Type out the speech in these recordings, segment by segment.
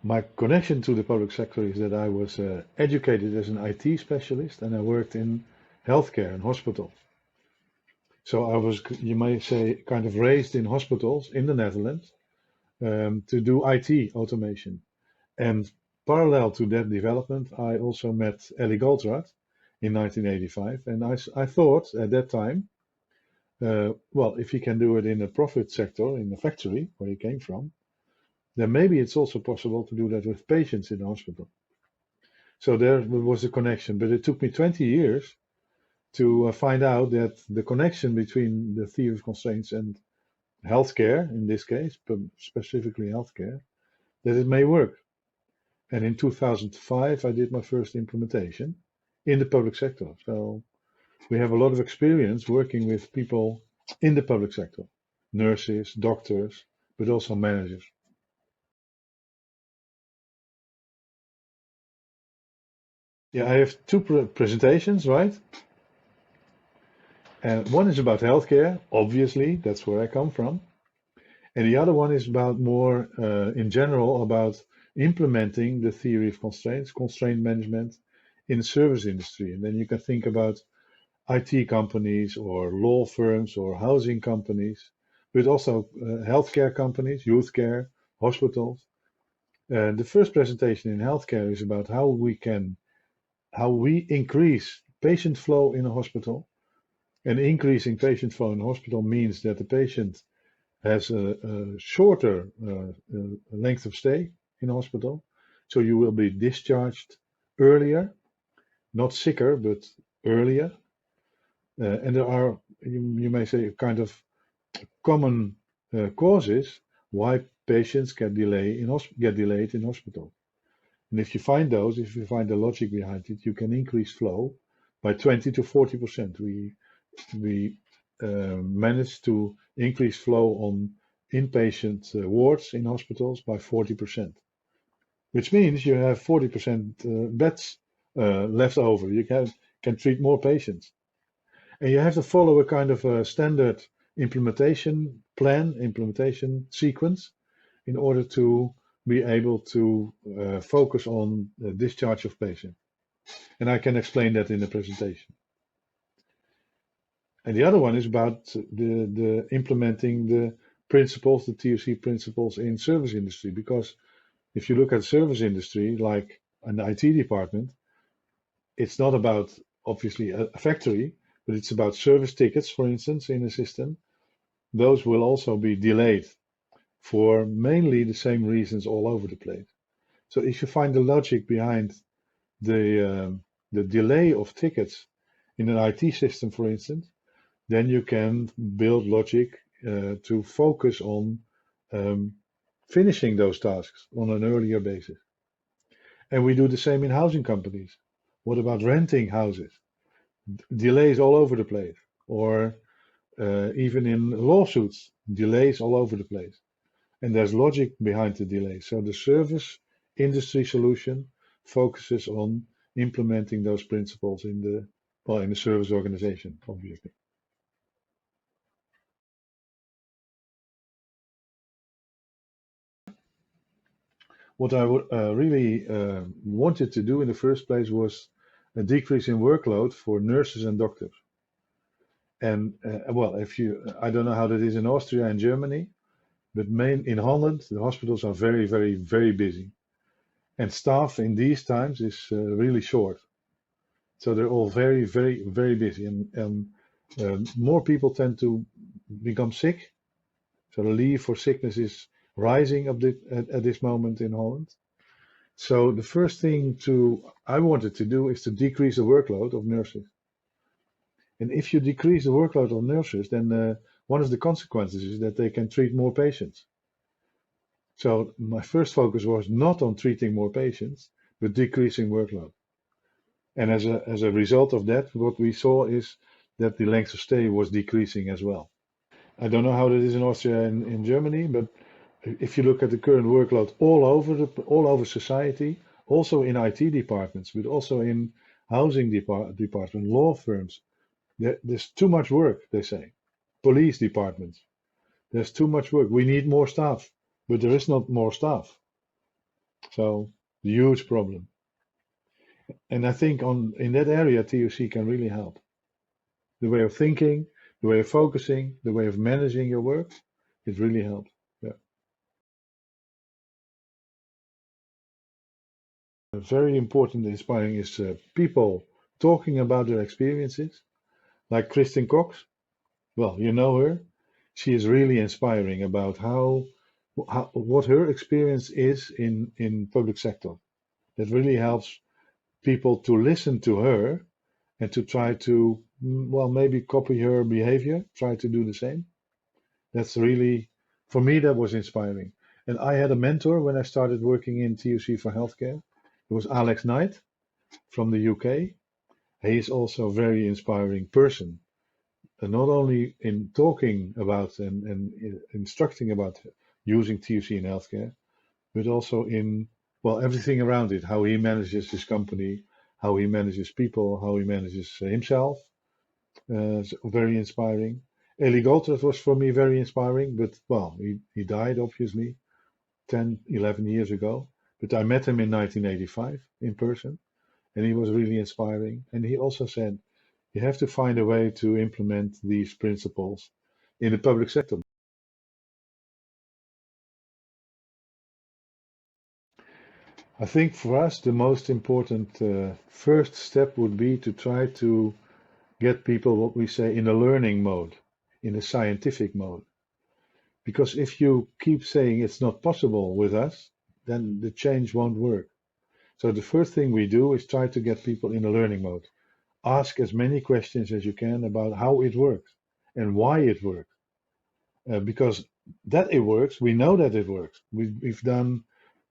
My connection to the public sector is that I was educated as an IT specialist and I worked in healthcare and hospitals. So I was, you may say, kind of raised in hospitals in the Netherlands to do IT automation. And parallel to that development, I also met Ellie Goldratt in 1985. And I thought at that time, well, if he can do it in a profit sector, in a factory where he came from, then maybe it's also possible to do that with patients in the hospital. So there was a connection, but it took me 20 years to find out that the connection between the theory of constraints and healthcare, in this case, but specifically healthcare, that it may work. And in 2005, I did my first implementation in the public sector. So we have a lot of experience working with people in the public sector, nurses, doctors, but also managers. Yeah, I have two presentations, right? And one is about healthcare, obviously, that's where I come from. And the other one is about more in general about implementing the theory of constraints, constraint management in the service industry. And then you can think about IT companies or law firms or housing companies, but also healthcare companies, youth care, hospitals. The first presentation in healthcare is about how we increase patient flow in a hospital. And increasing patient flow in a hospital means that the patient has a shorter length of stay in hospital. So you will be discharged earlier, not sicker, but earlier. And there are, you may say, kind of common causes why patients get delayed in hospital. And if you find those, if you find the logic behind it, you can increase flow by 20 to 40%. We managed to increase flow on inpatient wards in hospitals by 40%, which means you have 40% beds left over. You can treat more patients. And you have to follow a kind of a standard implementation plan, implementation sequence, in order to be able to focus on the discharge of patients. And I can explain that in the presentation. And the other one is about the implementing the principles, the TOC principles in service industry. Because if you look at service industry, like an IT department, it's not about obviously a factory, but it's about service tickets, for instance, in a system. Those will also be delayed for mainly the same reasons all over the place. So if you find the logic behind the delay of tickets in an IT system, for instance, then you can build logic to focus on finishing those tasks on an earlier basis. And we do the same in housing companies. What about renting houses? Delays all over the place. Or even in lawsuits, delays all over the place. And there's logic behind the delay. So the service industry solution focuses on implementing those principles in the service organization, obviously. What I really wanted to do in the first place was a decrease in workload for nurses and doctors. And well, I don't know how that is in Austria and Germany, but in Holland, the hospitals are very, very, very busy. And staff in these times is really short. So they're all very, very, very busy. And more people tend to become sick. So the leave for sickness is rising at this moment in Holland. So the first thing I wanted to do is to decrease the workload of nurses. And if you decrease the workload of nurses, then one of the consequences is that they can treat more patients. So my first focus was not on treating more patients, but decreasing workload. And as a result of that, what we saw is that the length of stay was decreasing as well. I don't know how that is in Austria and in Germany, but if you look at the current workload all over society, also in IT departments, but also in housing department, law firms, there's too much work, they say. Police departments, there's too much work. We need more staff, but there is not more staff. So huge problem. And I think in that area, TOC can really help. The way of thinking, the way of focusing, the way of managing your work, it really helps. Yeah. Very important, inspiring is people talking about their experiences, like Kristen Cox. Well, you know her. She is really inspiring about how what her experience is in public sector. That really helps people to listen to her and to try to, well, maybe copy her behavior, try to do the same. That's really, for me, that was inspiring. And I had a mentor when I started working in TOC for healthcare. It was Alex Knight from the UK. He is also a very inspiring person, and not only in talking about and instructing about using TOC in healthcare, but also in, well, everything around it, how he manages his company, how he manages people, how he manages himself. So very inspiring. Eli Goldratt was for me very inspiring, but well, he died obviously 10, 11 years ago. But I met him in 1985 in person, and he was really inspiring. And he also said, you have to find a way to implement these principles in the public sector. I think for us, the most important first step would be to try to get people, what we say, in a learning mode, in a scientific mode. Because if you keep saying it's not possible with us, then the change won't work. So the first thing we do is try to get people in a learning mode. Ask as many questions as you can about how it works and why it works. Because that it works, we know that it works. We've done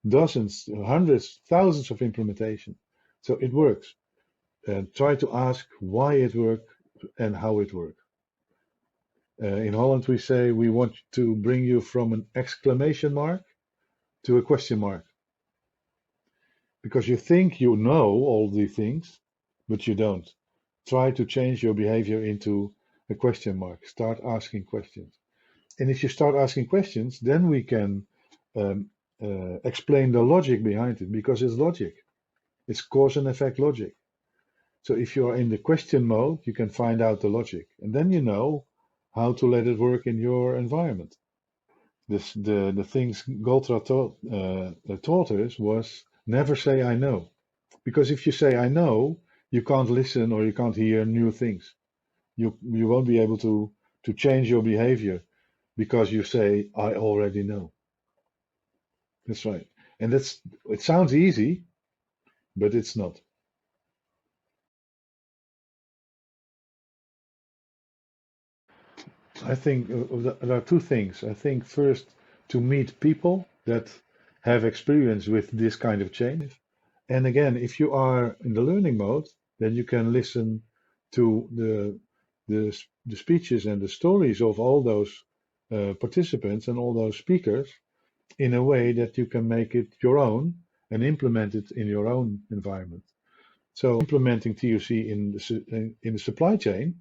dozens, hundreds, thousands of implementation. So it works. Try to ask why it worked and how it worked. In Holland, we say we want to bring you from an exclamation mark to a question mark because you think you know all the things, but you don't. Try to change your behavior into a question mark. Start asking questions. And if you start asking questions, then we can um, explain the logic behind it because it's logic. It's cause and effect logic. So if you are in the question mode, you can find out the logic. And then you know how to let it work in your environment. The things Goltra taught us was never say I know. Because if you say I know, you can't listen or you can't hear new things. You won't be able to change your behavior because you say I already know. That's right. And it sounds easy, but it's not. I think there are two things. I think first to meet people that have experience with this kind of change. And again, if you are in the learning mode, then you can listen to the speeches and the stories of all those participants and all those speakers in a way that you can make it your own and implement it in your own environment. So implementing TOC in the supply chain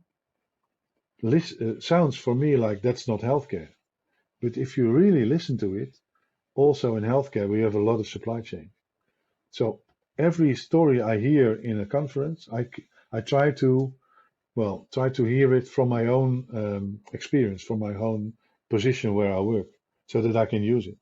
sounds for me like that's not healthcare. But if you really listen to it, also in healthcare, we have a lot of supply chain. So every story I hear in a conference, I try to, well, try to hear it from my own experience, from my own position where I work, so that I can use it.